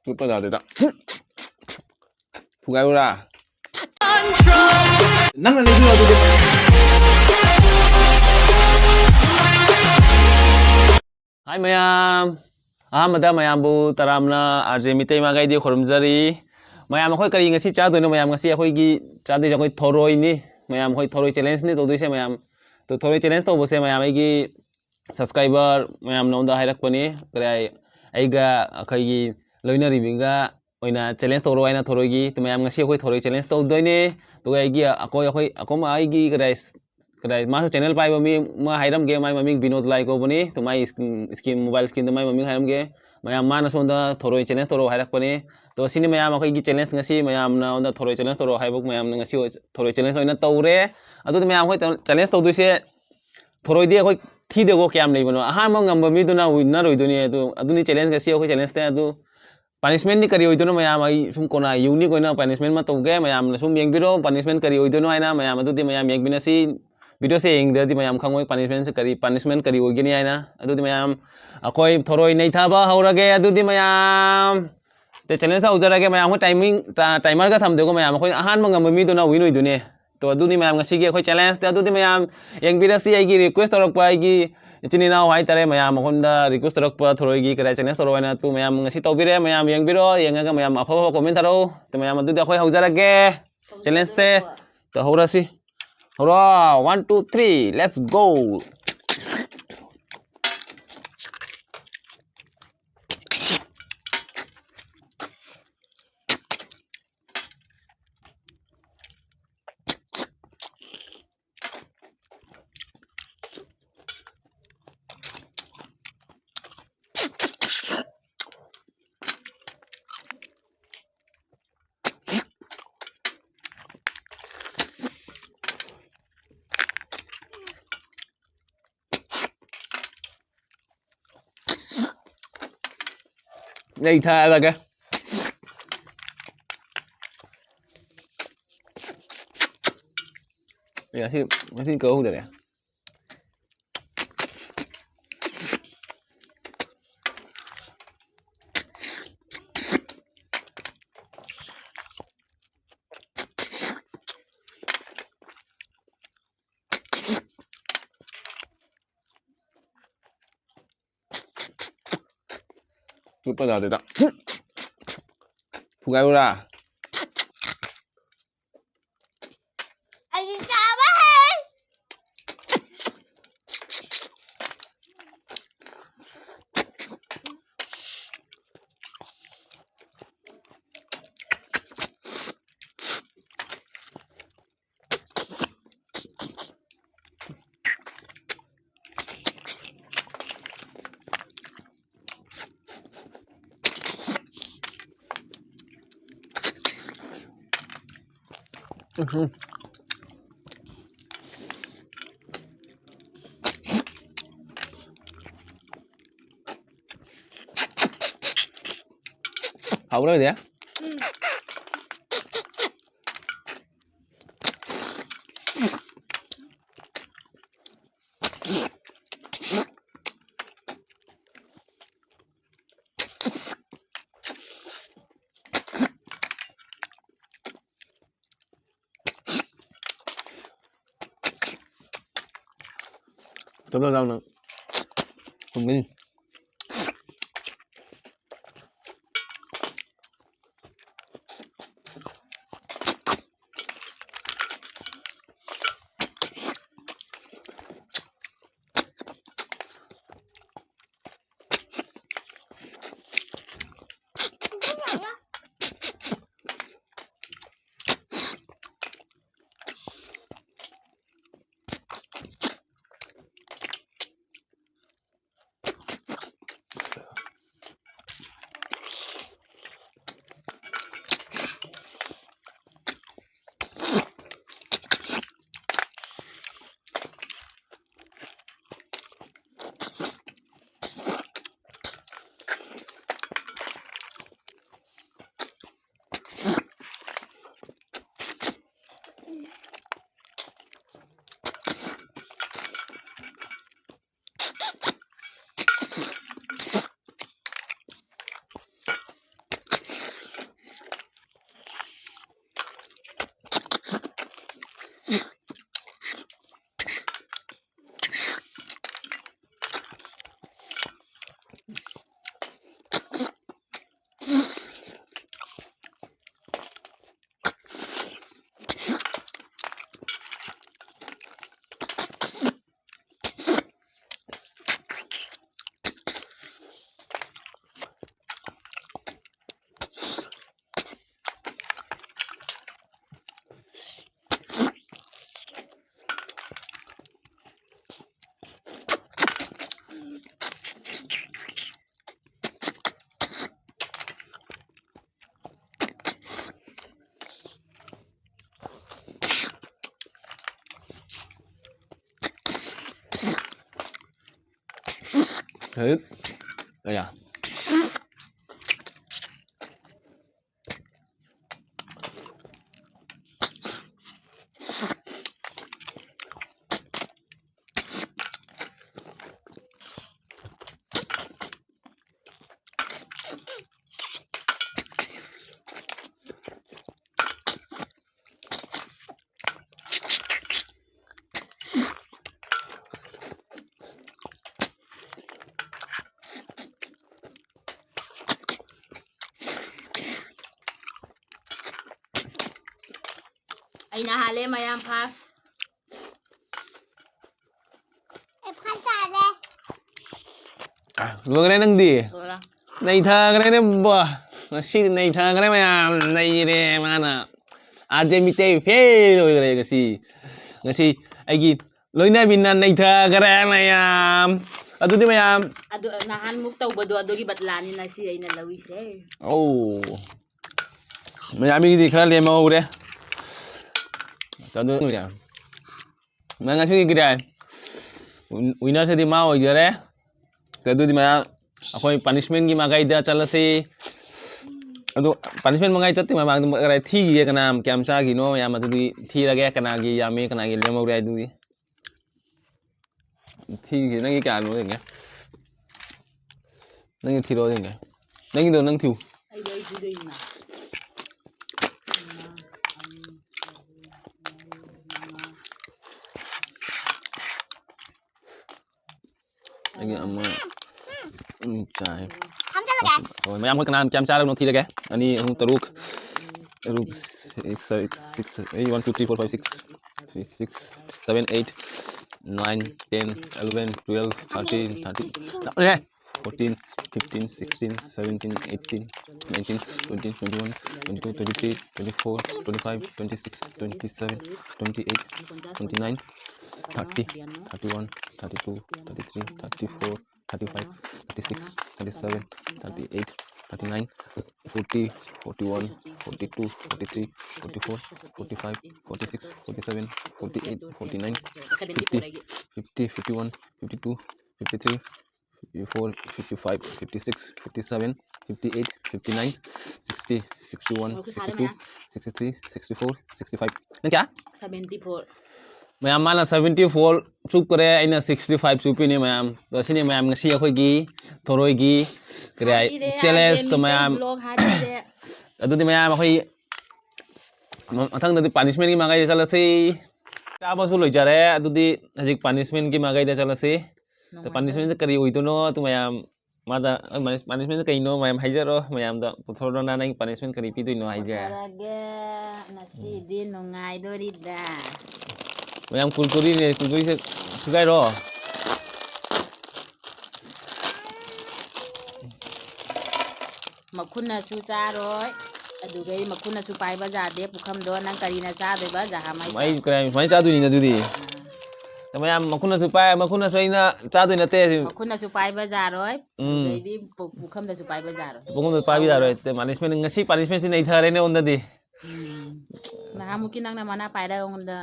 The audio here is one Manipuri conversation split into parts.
Super là được đó. Thu gái ra. Nang na lido to. Hi mayam. Ahmada mayambu taramna arje mitay ma gaidi khorumjari. Mayam khoi kari ngasi cha doino mayam ngasi khoi gi cha de khoi thoroi ni. Mayam khoi thoroi challenge ni to doise mayam. To thoroi challenge to bose mayam ai gi subscriber mayam nonda hairak pani krai aiga khoi gi loina rivinga oina challenge to roina thoroi gi to mayam ngasi khoi thoroi challenge to doine to ai gi akoma ai gi krai ma channel pai mi ma hairam ge mai maming binod lai ko bani to mai skin mobile skin to mai maming hairam ge mayam ma na sonda thoroi challenge to ro hairak pani to sini mayam akai gi challenge ngasi mayam na onda thoroi challenge to ro haibuk mayam na ngasi thoroi challenge oina tawre adu mayam khoi challenge to duise thoroi di khoi thi de go kyam nei bano aha ma ngam mi duna winner oi duni adu ni challenge ngasi khoi challenge te adu punishment ni kari oi dono mayam ai sum kona unique oina punishment ma to ge mayam na sum yeng biro punishment kari oi dono aina mayam adu di mayam yeng binasi video se yeng de di mayam khangoi punishment kari oi gini aina adu di mayam akoi thoroi nei thaba haurage adu di mayam te challenge sa ujara ge mayam ko timing timer ga tham de go mayam khoi ahan ma ngam mi duna win oi duni to adu ni mayam ngasi ge khoi challenge te adu di mayam yeng binasi ai gi request torok pa ai gi ichini na hai tare mayam honda request torok pa thoroi gi krai challenge toro na tu mayam ngasi tobire mayam yeng biro yenga ga mayam afa comment tharo te mayam adu di khoi haujara ge challenge te to haurasi hora 1 2 3 let's go đây tha ra kìa xin cớ không được nè super là được đó. Thu gái ra. chaba hey. Hậu đó vậy. Tấm đâu nữa. Không đi. Thử. Đây à. Ay nahali mayam pass. Vừa cái này nâng đi. Rồi lang. Này thơ cái này bò. Nó shit này thơ cái này mày này nè mana. Arjemite fail rồi cái gì. Cái gì ai ghi lối này bên này thơ cái này mày adu di mày Ado nahan muk tau bado ado gi batlanin na si ay na lawis eh. oh mày bị gì khá lên màu đấy. Tao đưa người nào. Mày ngasih cái này. Winner से दिमाग हो गया रे. Tado di maya ako yung punishment gi magay da chala si ado punishment magay chatti ma mag rai thi gi kana kyam cha gi no ya ma di thi la ge kana gi ya me kana gi le mo rai du di thi gi nang gi ka no de nge nang gi thi ro de nge nang gi do nang thiu Ay day du day na. anh amma chai rồi mấy em có kana kyam cha đâu nó thi la ge ani taruk taruk 6 1 2 3 4 5 6 6 7 8 9 10 11 12 13 30 14 15 16 17 18 19 20 21 22 23 24 25 26 27 28 29 30 31 32 33 34 35 36 37 38 39 40 41 42 43 44 45 46 47 48 49 50 50 51 52 53 54 55 56 57 58 59 60 61 62 63 64 65 nang kya 74. mayam mana 74 chup kare aina 65 chupi ne mayam to sini mayam ngasi akhoi gi thoroi gi kare challenge to mayam Blog hadi de. adu di mayam akhoi mathang da punishment gi magai chala se ta ba su loi jare adu di hajik punishment gi magai da chala se to punishment kari oi to no to mayam mada punishment kai no mayam haijaro mayam da puthoro na nai punishment kari pi doi no haija Talaga nasi din nungai dorida. mayam kulkuri ne kulkuri se sugai ro Makuna su cha rồi. Adu gai makuna su pai ba ja de pukham do nang kari na cha de ba ja ha mai. mai krai mai cha dui ni na dui mayam makuna su pai makuna su ina cha dui na te Makuna su pai ba ja rồi. Gai di pukham da su pai ba ja rồi. pokong pa bi da ro te punishment ngasi punishment sin nei thare ne onda di Nahan mungkin nang na mana pai da ong da.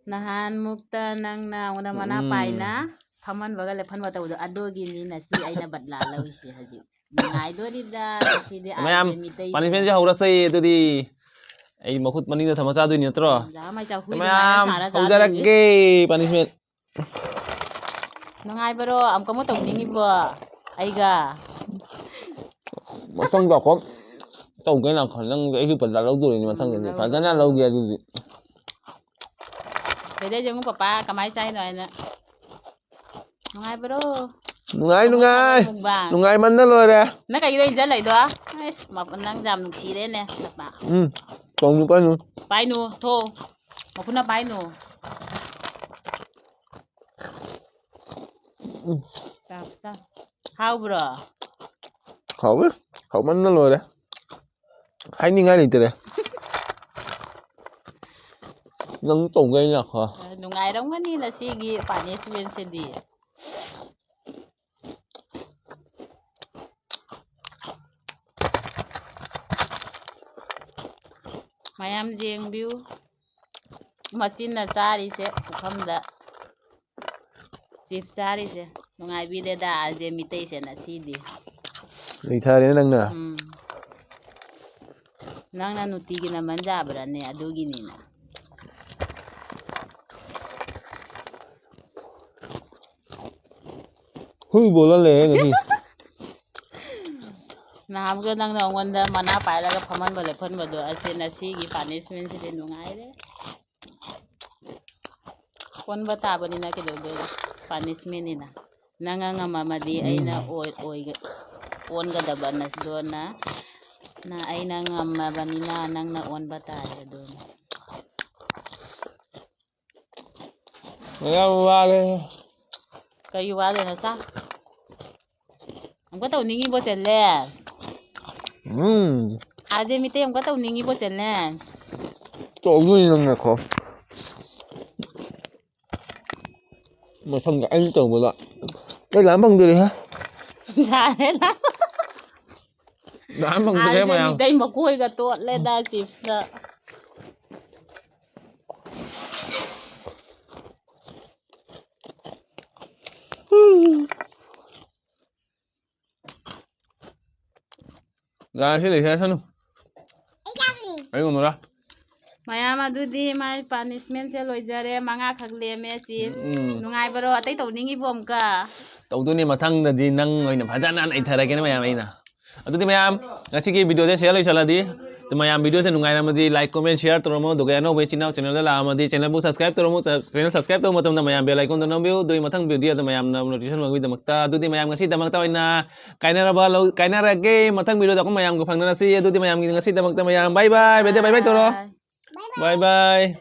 Nahan mukta nang na ong da mana pai na. Phaman baga le phan wa ta ado gi ni na si ai na badla lawi si haji. Ngai do di da si de mayam punishment ja hora sai tu di ai makhut mani da thama cha dui ni tro ja mai cha hui mayam na sara haujara ja. ge punishment Ngai bro am kamu tong ningi ba. Ai ga. masang ba kom tau cái nào khả năng cái padla lâu rồi nhưng mà thằng này phải ra lâu kia rồi Để đây jeng papa kamai chai rồi nè. Ngai bro. nungai man na lo re Nó cái đây dẫn lại đó. Mà vẫn đang giảm nụ xí đấy nè. Thật bà. còn nu pa nu Pai nu thô. Mà cũng là pai nu. Sao? How bro? khẩu man na lo re hai ni ngai ni te re nang tong cái nào hả Nung ai dong kan ni la sige punishment se di. Mayam jeng biu. Machin na chari se pukham da. Chip chari se. Nungaybideda aje mitay siya na sidi. Ithare nangna. Nang nanutigi naman jabra ne adugi nina. Hui bola le ngasi. Naham ko nang naungonda mana pairaga paman bale pon bado ase na sigi punishment sidi nungayre. Pon bata ba nina kidodo punishment nina. Nangangamamadi ay na on gadaban nas doon na ay nangamabanina nang na on bataya doon. Wale. Kayu wale na sa. Ang kataw ningi bo cheles. Aje mite ang kataw ningi bo cheles. Tổ vui nang na ko. Mà xong cả anh tưởng một loại. Cái làm bằng gì hả? Dạ đấy lắm. Làm bằng gì mà Aje mite makuhay ka to le da chips na. Ra sẽ để xe sân không? Ấy còn một đó. Mayam adudi may punishment siya loijare mga kagleme chips. Nungay baro atay to ningi bom ka. Tàu tôi nên mà thăng là gì năng người nào phải ra ăn ấy thay cái này mà nè. Tôi thì mày ngay khi video đấy share lại cho là đi. तो मैं यहाँ वीडियो से नुंगाई ना लाइक कमेंट शेयर तो रमो दोगे ना वेचिना चैनल ला मदी चैनल बु सब्सक्राइब तो रमो चैनल सब्सक्राइब तो मतलब मैं यहाँ बेल आइकन तो नंबियो दो मथंग वीडियो तो मैं यहाँ नोटिफिकेशन मंगवी दमकता तो मैं यहाँ ngasi दमकता वैना काइना रगे मथंग वीडियो तो मैं यहाँ को फंगना सी तो मैं यहाँ ngasi दमकता मैं यहाँ बाय बाय बेटे बाय बाय तो रो बाय बाय